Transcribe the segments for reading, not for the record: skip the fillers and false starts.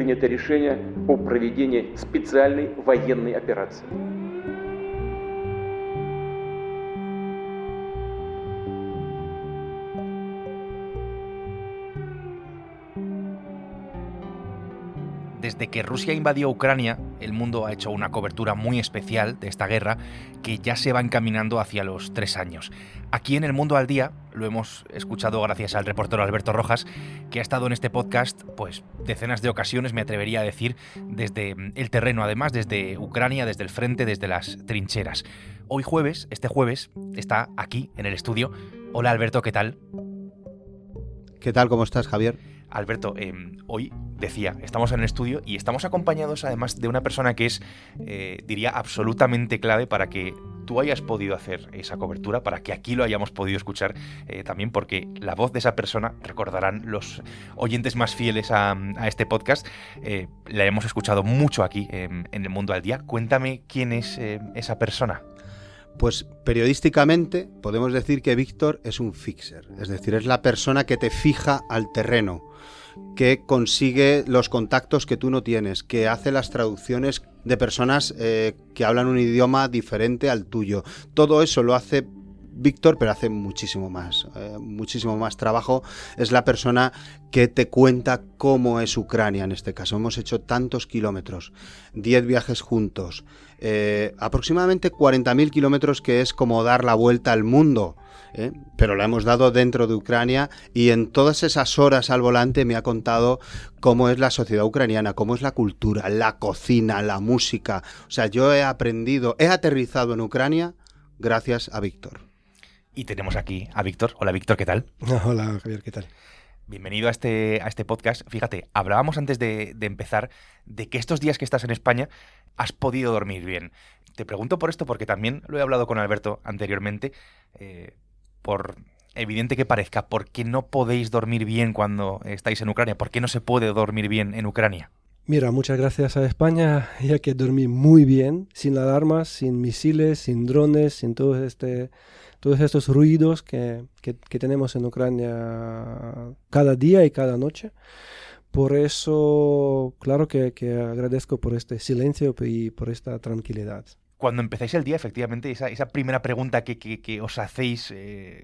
принято решение о проведении специальной военной операции. Desde que Rusia invadió Ucrania, el mundo ha hecho una cobertura muy especial de esta guerra que ya se va encaminando hacia los 3 años. Aquí en El Mundo al Día lo hemos escuchado gracias al reportero Alberto Rojas, que ha estado en este podcast pues decenas de ocasiones, me atrevería a decir, desde el terreno, además desde Ucrania, desde el frente, desde las trincheras. Hoy jueves, este jueves, está aquí en el estudio. Hola Alberto, ¿qué tal? ¿Qué tal? ¿Cómo estás, Javier? Alberto, hoy decía, estamos en el estudio y estamos acompañados además de una persona que es, diría, absolutamente clave para que tú hayas podido hacer esa cobertura, para que aquí lo hayamos podido escuchar también, porque la voz de esa persona, recordarán los oyentes más fieles a este podcast, la hemos escuchado mucho aquí en El Mundo al Día. Cuéntame quién es esa persona. Pues periodísticamente podemos decir que Víctor es un fixer, es decir, es la persona que te fija al terreno, que consigue los contactos que tú no tienes, que hace las traducciones de personas que hablan un idioma diferente al tuyo. Todo eso lo hace Víctor, pero hace muchísimo más trabajo. Es la persona que te cuenta cómo es Ucrania en este caso. Hemos hecho tantos kilómetros, 10 viajes juntos, aproximadamente 40.000 kilómetros, que es como dar la vuelta al mundo. Pero la hemos dado dentro de Ucrania, y en todas esas horas al volante me ha contado cómo es la sociedad ucraniana, cómo es la cultura, la cocina, la música. O sea, yo he aterrizado en Ucrania gracias a Víctor. Y tenemos aquí a Víctor. Hola Víctor, ¿qué tal? Hola Javier, ¿qué tal? Bienvenido a este podcast. Fíjate, hablábamos antes de empezar de que estos días que estás en España has podido dormir bien. Te pregunto por esto porque también lo he hablado con Alberto anteriormente, por evidente que parezca, ¿por qué no podéis dormir bien cuando estáis en Ucrania? ¿Por qué no se puede dormir bien en Ucrania? Mira, muchas gracias a España, ya que dormí muy bien, sin alarmas, sin misiles, sin drones, sin todos estos ruidos que tenemos en Ucrania cada día y cada noche. Por eso, claro que agradezco por este silencio y por esta tranquilidad. Cuando empezáis el día, efectivamente, esa primera pregunta que os hacéis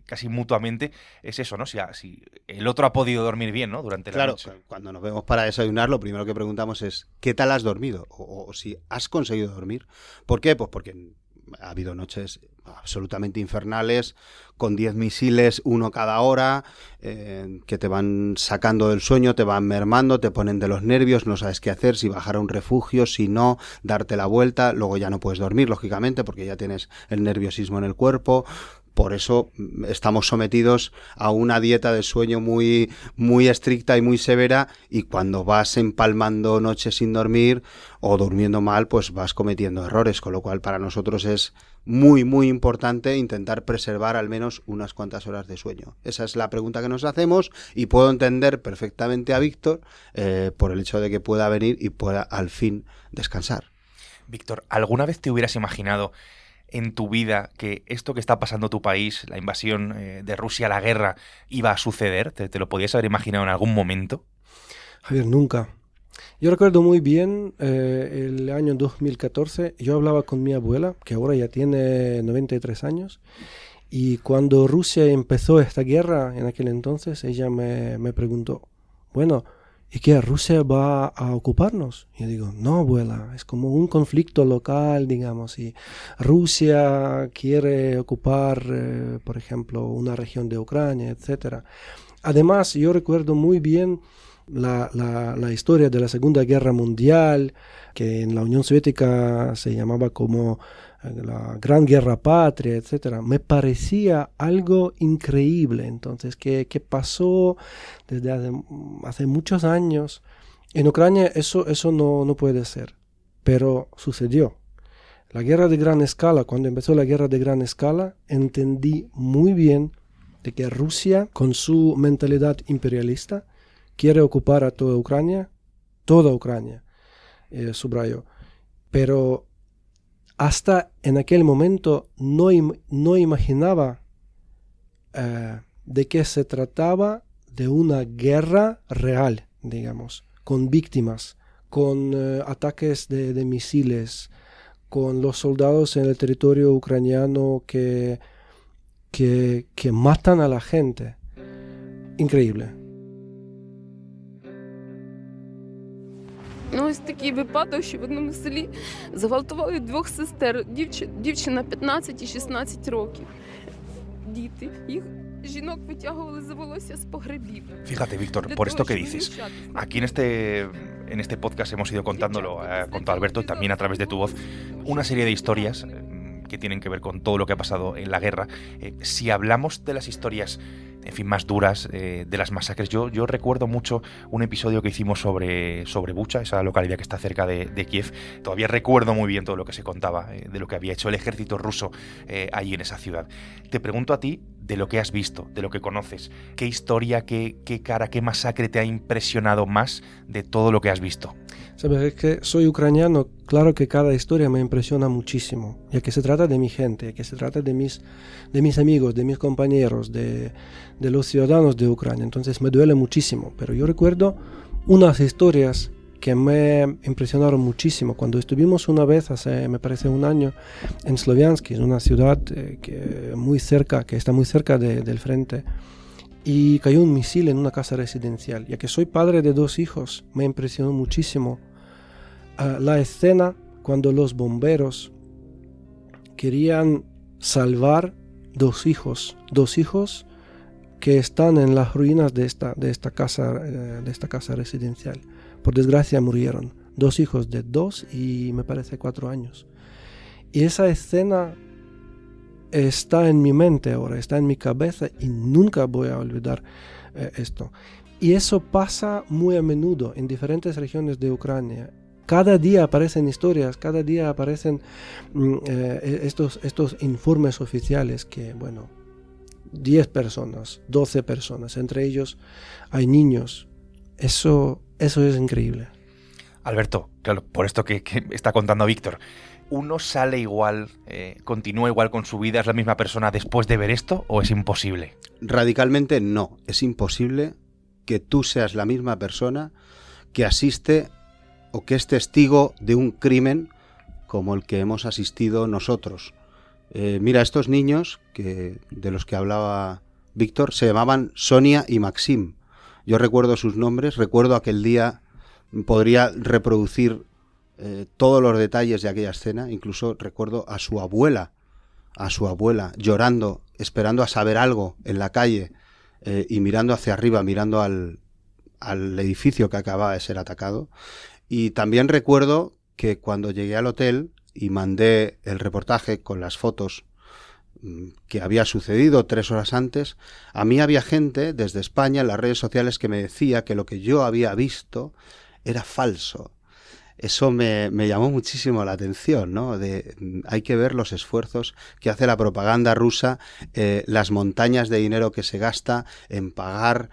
casi mutuamente es eso, ¿no? Si el otro ha podido dormir bien, ¿no? Durante la noche. Claro, cuando nos vemos para desayunar, lo primero que preguntamos es ¿qué tal has dormido? O si has conseguido dormir. ¿Por qué? Pues porque ha habido noches absolutamente infernales, con 10 misiles, uno cada hora, que te van sacando del sueño, te van mermando, te ponen de los nervios, no sabes qué hacer, si bajar a un refugio, si no, darte la vuelta, luego ya no puedes dormir, lógicamente, porque ya tienes el nerviosismo en el cuerpo. Por eso estamos sometidos a una dieta de sueño muy, muy estricta y muy severa, y cuando vas empalmando noches sin dormir o durmiendo mal, pues vas cometiendo errores, con lo cual para nosotros es muy, muy importante intentar preservar al menos unas cuantas horas de sueño. Esa es la pregunta que nos hacemos, y puedo entender perfectamente a Víctor por el hecho de que pueda venir y pueda al fin descansar. Víctor, ¿alguna vez te hubieras imaginado en tu vida que esto que está pasando tu país, la invasión de Rusia, la guerra, iba a suceder? ¿Te lo podías haber imaginado en algún momento? Javier, nunca. Yo recuerdo muy bien el año 2014, yo hablaba con mi abuela, que ahora ya tiene 93 años, y cuando Rusia empezó esta guerra en aquel entonces, ella me preguntó, bueno, ¿y qué? ¿Rusia va a ocuparnos? Y yo digo, no, abuela, es como un conflicto local, digamos, y Rusia quiere ocupar, por ejemplo, una región de Ucrania, etc. Además, yo recuerdo muy bien la historia de la Segunda Guerra Mundial, que en la Unión Soviética se llamaba como la Gran Guerra Patria, etc. Me parecía algo increíble. Entonces, ¿qué pasó desde hace muchos años? En Ucrania eso no puede ser, pero sucedió. La guerra de gran escala, cuando empezó la guerra de gran escala, entendí muy bien de que Rusia, con su mentalidad imperialista, quiere ocupar a toda Ucrania, subrayo. Pero hasta en aquel momento no imaginaba de que se trataba de una guerra real, digamos, con víctimas, con ataques de misiles, con los soldados en el territorio ucraniano que matan a la gente. Increíble. Ось такий випадок, що в одному селі зґвалтували 2 сестер. Дівчина 15 і 16 років. Діти. Їх жінок витягували за волосся з погребів. Fíjate, Víctor, por esto que dices, aquí en este podcast hemos ido contándolo con Alberto y también a través de tu voz una serie de historias que tienen que ver con todo lo que ha pasado en la guerra. Si hablamos de las historias, en fin, más duras, de las masacres, yo recuerdo mucho un episodio que hicimos sobre Bucha, esa localidad que está cerca de Kiev. Todavía recuerdo muy bien todo lo que se contaba, de lo que había hecho el ejército ruso allí en esa ciudad. Te pregunto a ti, de lo que has visto, de lo que conoces, ¿qué historia, qué cara, qué masacre te ha impresionado más de todo lo que has visto? Sabes, es que soy ucraniano, claro que cada historia me impresiona muchísimo, ya que se trata de mi gente, ya que se trata de mis amigos, de mis compañeros, de los ciudadanos de Ucrania, entonces me duele muchísimo, pero yo recuerdo unas historias que me impresionaron muchísimo. Cuando estuvimos una vez, hace me parece un año, en Sloviansk, en una ciudad que está muy cerca del frente, y cayó un misil en una casa residencial. Ya que soy padre de 2 hijos, me impresionó muchísimo la escena cuando los bomberos querían salvar 2 hijos que están en las ruinas de esta casa residencial. Por desgracia murieron 2 hijos de 2 y me parece 4 años. Y esa escena está en mi mente ahora, está en mi cabeza y nunca voy a olvidar esto. Y eso pasa muy a menudo en diferentes regiones de Ucrania. Cada día aparecen historias, cada día aparecen estos informes oficiales que, 10 personas, 12 personas, entre ellos hay niños. Eso es increíble. Alberto, claro, por esto que está contando Víctor, ¿uno sale igual, continúa igual con su vida, es la misma persona después de ver esto o es imposible? Radicalmente no, es imposible que tú seas la misma persona que asiste o que es testigo de un crimen como el que hemos asistido nosotros. Mira, estos niños de los que hablaba Víctor se llamaban Sonia y Maxim. Yo recuerdo sus nombres, recuerdo aquel día, podría reproducir todos los detalles de aquella escena, incluso recuerdo a su abuela llorando, esperando a saber algo en la calle y mirando hacia arriba, mirando al edificio que acababa de ser atacado. Y también recuerdo que cuando llegué al hotel y mandé el reportaje con las fotos que había sucedido 3 horas antes, a mí había gente desde España en las redes sociales que me decía que lo que yo había visto era falso. Eso me llamó muchísimo la atención, ¿no? Hay que ver los esfuerzos que hace la propaganda rusa, las montañas de dinero que se gasta en pagar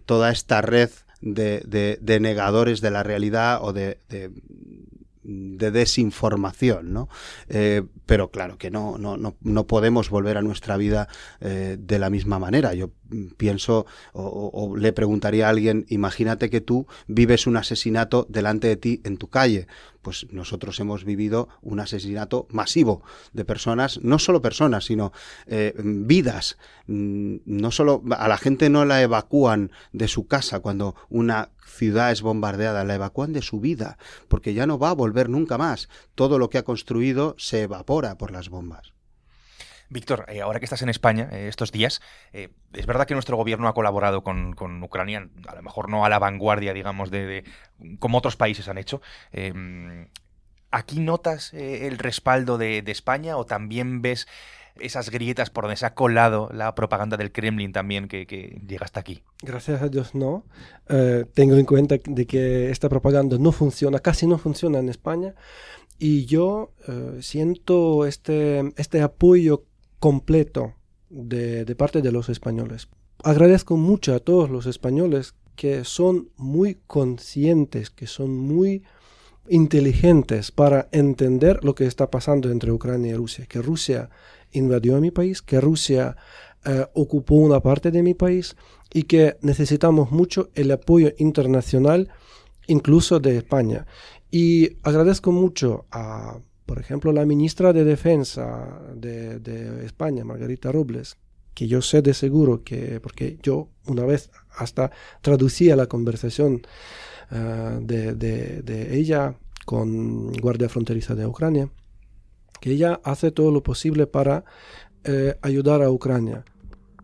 toda esta red de negadores de la realidad o de desinformación, ¿no? Pero claro que no podemos volver a nuestra vida de la misma manera. Yo pienso o le preguntaría a alguien, imagínate que tú vives un asesinato delante de ti en tu calle. Pues nosotros hemos vivido un asesinato masivo de personas, no solo personas, sino vidas. No solo a la gente no la evacúan de su casa cuando una ciudad es bombardeada, la evacúan de su vida, porque ya no va a volver nunca más. Todo lo que ha construido se evapora por las bombas. Víctor, ahora que estás en España estos días, es verdad que nuestro gobierno ha colaborado con Ucrania, a lo mejor no a la vanguardia, digamos, como otros países han hecho. ¿Aquí notas el respaldo de España o también ves esas grietas por donde se ha colado la propaganda del Kremlin también que llega hasta aquí? Gracias a Dios no. Tengo en cuenta de que esta propaganda no funciona, casi no funciona en España, y yo siento este apoyo completo de parte de los españoles. Agradezco mucho a todos los españoles que son muy conscientes, que son muy inteligentes para entender lo que está pasando entre Ucrania y Rusia, que Rusia invadió mi país, que Rusia ocupó una parte de mi país y que necesitamos mucho el apoyo internacional incluso de España. Y agradezco mucho a, por ejemplo, la ministra de Defensa de España, Margarita Robles, que yo sé de seguro que, porque yo una vez hasta traducía la conversación de ella con Guardia Fronteriza de Ucrania, que ella hace todo lo posible para ayudar a Ucrania.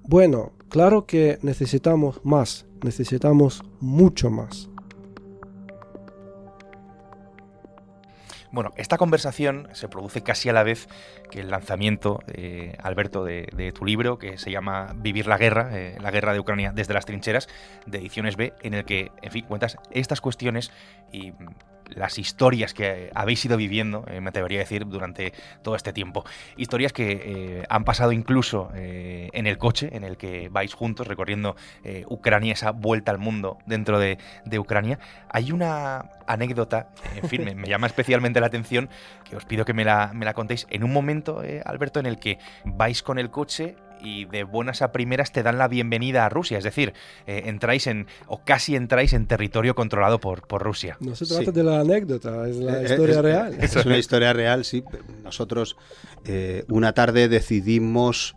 Bueno, claro que necesitamos más, necesitamos mucho más. Bueno, esta conversación se produce casi a la vez que el lanzamiento, Alberto, de tu libro, que se llama Vivir la guerra de Ucrania desde las trincheras, de Ediciones B, en el que, en fin, cuentas estas cuestiones y las historias que habéis ido viviendo, me atrevería a decir, durante todo este tiempo. Historias que han pasado incluso en el coche en el que vais juntos recorriendo Ucrania, esa vuelta al mundo dentro de Ucrania. Hay una anécdota, en fin, me llama especialmente la atención, que os pido que me la contéis. En un momento, Alberto, en el que vais con el coche y de buenas a primeras te dan la bienvenida a Rusia, es decir, casi entráis en territorio controlado por Rusia. No se trata de la anécdota, es la historia real. Es una historia real, sí. Nosotros una tarde decidimos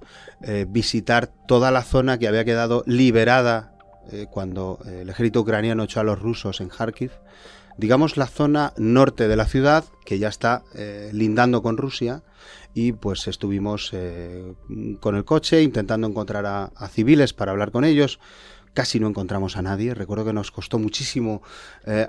visitar toda la zona que había quedado liberada cuando el ejército ucraniano echó a los rusos en Kharkiv. Digamos la zona norte de la ciudad, que ya está lindando con Rusia, y pues estuvimos con el coche intentando encontrar a civiles para hablar con ellos. Casi no encontramos a nadie. Recuerdo que nos costó muchísimo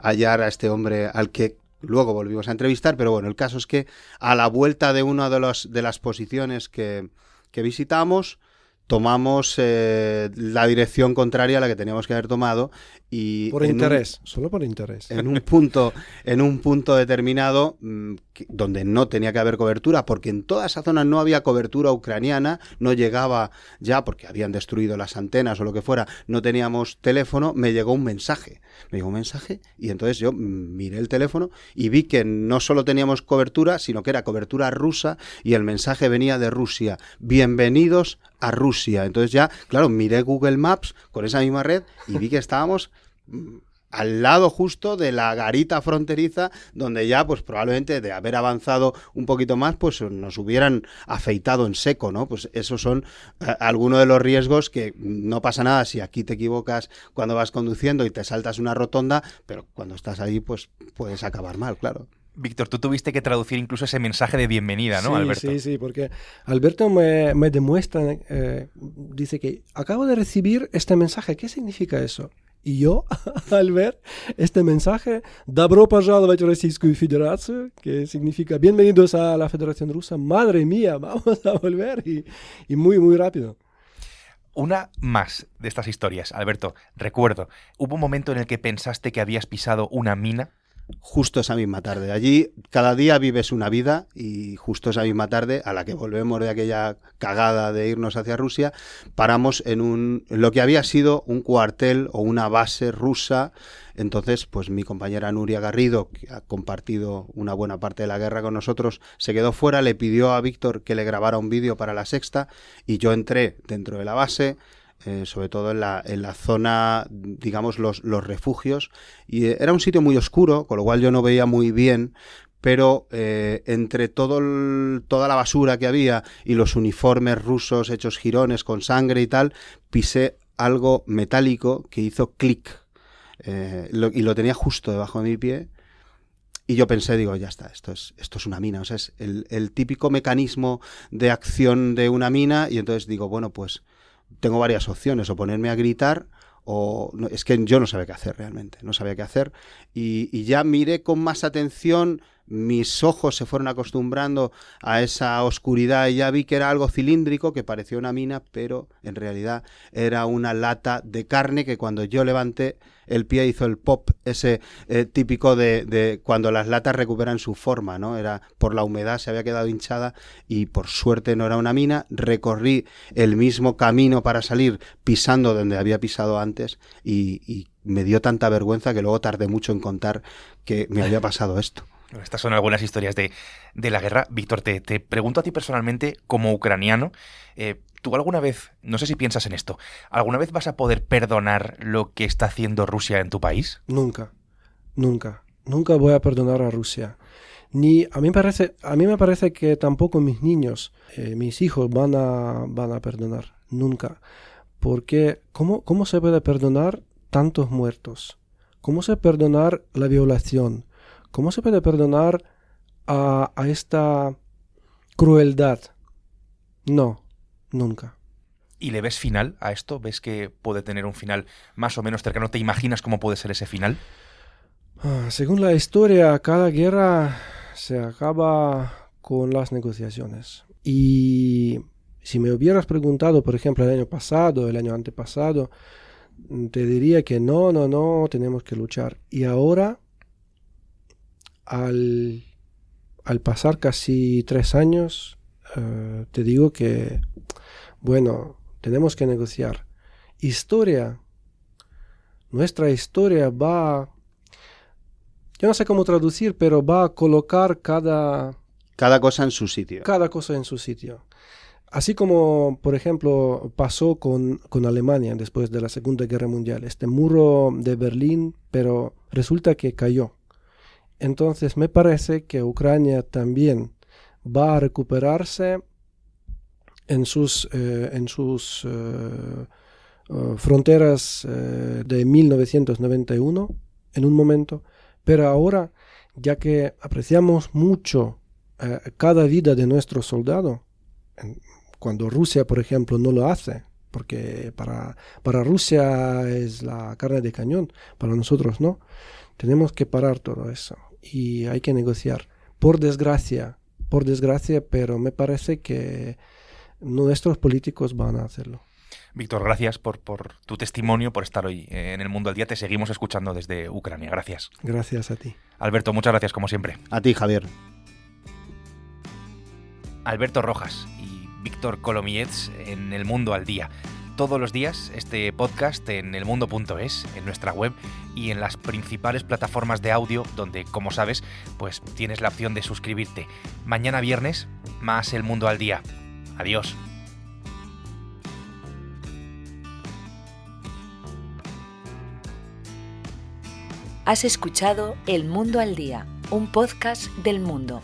hallar a este hombre al que luego volvimos a entrevistar, pero bueno, el caso es que a la vuelta de una de las posiciones que visitamos, tomamos la dirección contraria a la que teníamos que haber tomado. Y por interés, solo por interés. En un punto determinado donde no tenía que haber cobertura, porque en toda esa zona no había cobertura ucraniana, no llegaba ya porque habían destruido las antenas o lo que fuera, no teníamos teléfono. Me llegó un mensaje y entonces yo miré el teléfono y vi que no solo teníamos cobertura, sino que era cobertura rusa, y el mensaje venía de Rusia: bienvenidos a Rusia. Entonces ya, claro, miré Google Maps con esa misma red y vi que estábamos al lado justo de la garita fronteriza, donde ya pues probablemente de haber avanzado un poquito más pues nos hubieran afeitado en seco, ¿no? Pues esos son algunos de los riesgos, que no pasa nada si aquí te equivocas cuando vas conduciendo y te saltas una rotonda, pero cuando estás ahí pues puedes acabar mal, claro. Víctor, tú tuviste que traducir incluso ese mensaje de bienvenida, ¿no, sí, Alberto? Sí, porque Alberto me demuestra, dice que acabo de recibir este mensaje, ¿qué significa eso? Y yo, al ver este mensaje, «Добро пожаловать в Российскую Федерацию», que significa «Bienvenidos a la Federación Rusa», madre mía, vamos a volver, y muy, muy rápido. Una más de estas historias, Alberto. Recuerdo, ¿hubo un momento en el que pensaste que habías pisado una mina? Justo esa misma tarde. Allí cada día vives una vida, y justo esa misma tarde, a la que volvemos de aquella cagada de irnos hacia Rusia, paramos en lo que había sido un cuartel o una base rusa. Entonces, pues mi compañera Nuria Garrido, que ha compartido una buena parte de la guerra con nosotros, se quedó fuera, le pidió a Víctor que le grabara un vídeo para La Sexta, y yo entré dentro de la base, sobre todo en la zona, digamos, los refugios, y era un sitio muy oscuro, con lo cual yo no veía muy bien, pero entre toda la basura que había y los uniformes rusos hechos jirones con sangre y tal, pisé algo metálico que hizo clic, y lo tenía justo debajo de mi pie. Y yo pensé, digo, ya está, esto es una mina. O sea, es el típico mecanismo de acción de una mina. Y entonces digo, bueno, pues tengo varias opciones: o ponerme a gritar, o no, es que yo no sabía qué hacer realmente, no sabía qué hacer. Y ya miré con más atención, mis ojos se fueron acostumbrando a esa oscuridad, y ya vi que era algo cilíndrico que parecía una mina, pero en realidad era una lata de carne que cuando yo levanté el pie hizo el pop ese típico de cuando las latas recuperan su forma, ¿no? Era por la humedad, se había quedado hinchada, y por suerte no era una mina. Recorrí el mismo camino para salir pisando donde había pisado antes, y me dio tanta vergüenza que luego tardé mucho en contar que me había pasado esto. Estas son algunas historias de la guerra. Víctor, te pregunto a ti personalmente, como ucraniano, ¿tú alguna vez, no sé si piensas en esto, alguna vez vas a poder perdonar lo que está haciendo Rusia en tu país? Nunca. Nunca. Nunca voy a perdonar a Rusia. Ni a mí me parece que tampoco mis niños, mis hijos van a perdonar. Nunca. Porque ¿cómo se puede perdonar tantos muertos? ¿Cómo se puede perdonar la violación? ¿Cómo se puede perdonar a esta crueldad? No, nunca. ¿Y le ves final a esto? ¿Ves que puede tener un final más o menos cercano? ¿Te imaginas cómo puede ser ese final? Según la historia, cada guerra se acaba con las negociaciones. Y si me hubieras preguntado, por ejemplo, el año pasado, el año antepasado, te diría que no, tenemos que luchar. Y ahora, al pasar casi 3 años, te digo que, bueno, tenemos que negociar. Nuestra historia va, yo no sé cómo traducir, pero va a colocar cada cosa en su sitio. Cada cosa en su sitio. Así como, por ejemplo, pasó con Alemania después de la Segunda Guerra Mundial. Este muro de Berlín, pero resulta que cayó. Entonces me parece que Ucrania también va a recuperarse en sus fronteras de 1991 en un momento, pero ahora, ya que apreciamos mucho cada vida de nuestro soldado, cuando Rusia, por ejemplo, no lo hace, porque para Rusia es la carne de cañón, para nosotros no, tenemos que parar todo eso y hay que negociar. Por desgracia, pero me parece que nuestros políticos van a hacerlo. Víctor, gracias por tu testimonio, por estar hoy en El Mundo al Día. Te seguimos escuchando desde Ucrania. Gracias. Gracias a ti. Alberto, muchas gracias como siempre. A ti, Javier. Alberto Rojas y Víctor Kolomiets en El Mundo al Día. Todos los días este podcast en elmundo.es, en nuestra web y en las principales plataformas de audio donde, como sabes, pues tienes la opción de suscribirte. Mañana viernes, más El Mundo al Día. Adiós. Has escuchado El Mundo al Día, un podcast del Mundo.